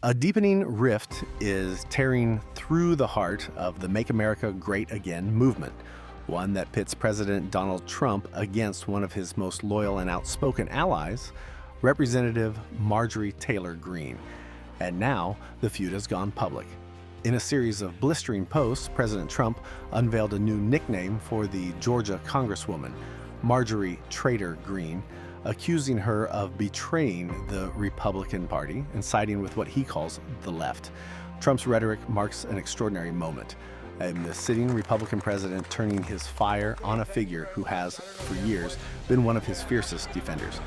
A deepening rift is tearing through the heart of the Make America Great Again movement, one that pits President Donald Trump against one of his most loyal and outspoken allies, Representative Marjorie Taylor Greene. And now the feud has gone public. In a series of blistering posts, President Trump unveiled a new nickname for the Georgia Congresswoman, Marjorie Traitor Greene, accusing her of betraying the Republican Party and siding with what he calls the left. Trump's rhetoric marks an extraordinary moment, and the sitting Republican president turning his fire on a figure who has, for years, been one of his fiercest defenders.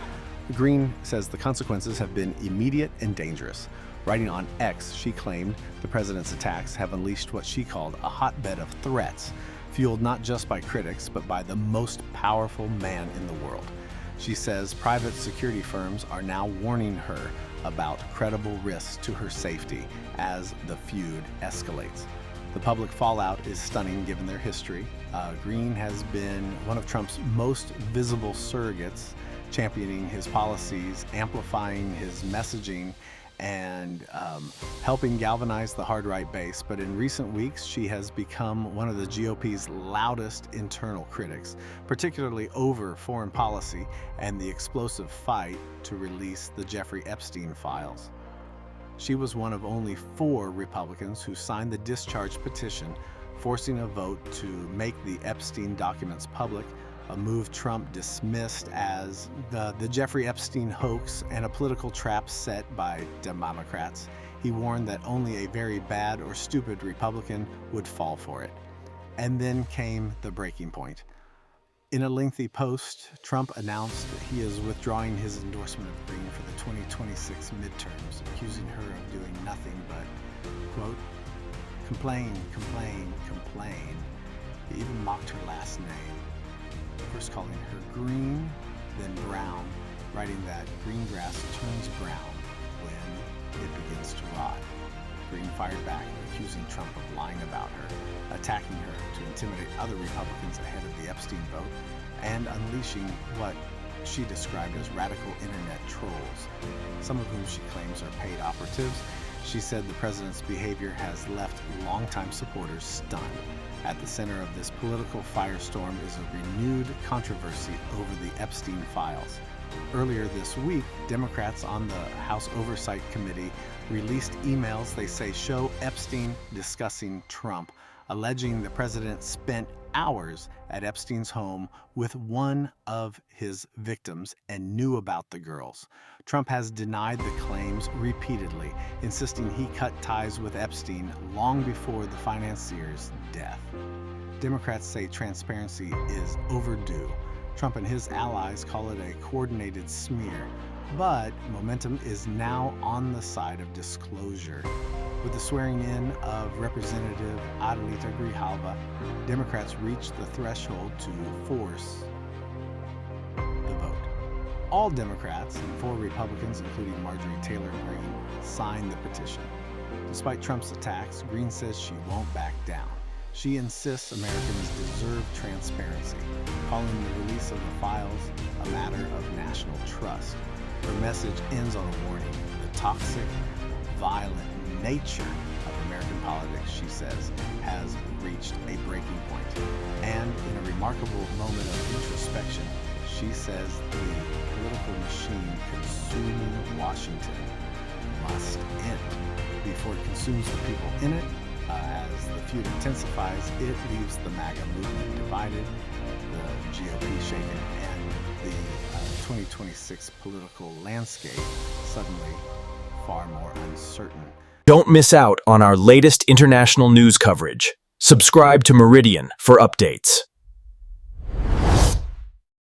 Greene says the consequences have been immediate and dangerous. Writing on X, she claimed the president's attacks have unleashed what she called a hotbed of threats, fueled not just by critics, but by the most powerful man in the world. She says private security firms are now warning her about credible risks to her safety as the feud escalates. The public fallout is stunning given their history. Greene has been one of Trump's most visible surrogates, championing his policies, amplifying his messaging, and helping galvanize the hard-right base. But in recent weeks, she has become one of the GOP's loudest internal critics, particularly over foreign policy and the explosive fight to release the Jeffrey Epstein files. She was one of only 4 Republicans who signed the discharge petition, forcing a vote to make the Epstein documents public, a move Trump dismissed as the Jeffrey Epstein hoax and a political trap set by Democrats. He warned that only a very bad or stupid Republican would fall for it. And then came the breaking point. In a lengthy post, Trump announced that he is withdrawing his endorsement of Greene for the 2026 midterms, accusing her of doing nothing but, quote, complain, complain, complain. He even mocked her last name, first calling her Green, then Brown, writing that green grass turns brown when it begins to rot. Greene fired back, accusing Trump of lying about her, attacking her to intimidate other Republicans ahead of the Epstein vote, and unleashing what she described as radical internet trolls, some of whom she claims are paid operatives. She said the president's behavior has left longtime supporters stunned. At the center of this political firestorm is a renewed controversy over the Epstein files. Earlier this week, Democrats on the House Oversight Committee released emails they say show Epstein discussing Trump, alleging the president spent hours at Epstein's home with one of his victims and knew about the girls. Trump has denied the claims repeatedly, insisting he cut ties with Epstein long before the financier's death. Democrats say transparency is overdue. Trump and his allies call it a coordinated smear, but momentum is now on the side of disclosure. With the swearing in of Representative Marjorie Greene, Democrats reached the threshold to force the vote. All Democrats and 4 Republicans, including Marjorie Taylor Greene, signed the petition. Despite Trump's attacks, Greene says she won't back down. She insists Americans deserve transparency, calling the release of the files a matter of national trust. Her message ends on a warning: the toxic, violent nature of American politics, she says, has reached a breaking point. And in a remarkable moment of introspection, she says the political machine consuming Washington must end. Before it consumes the people in it, as the feud intensifies, it leaves the MAGA movement divided, the GOP shaken, and the 2026 political landscape suddenly far more uncertain. Don't miss out on our latest international news coverage. Subscribe to Meridian for updates.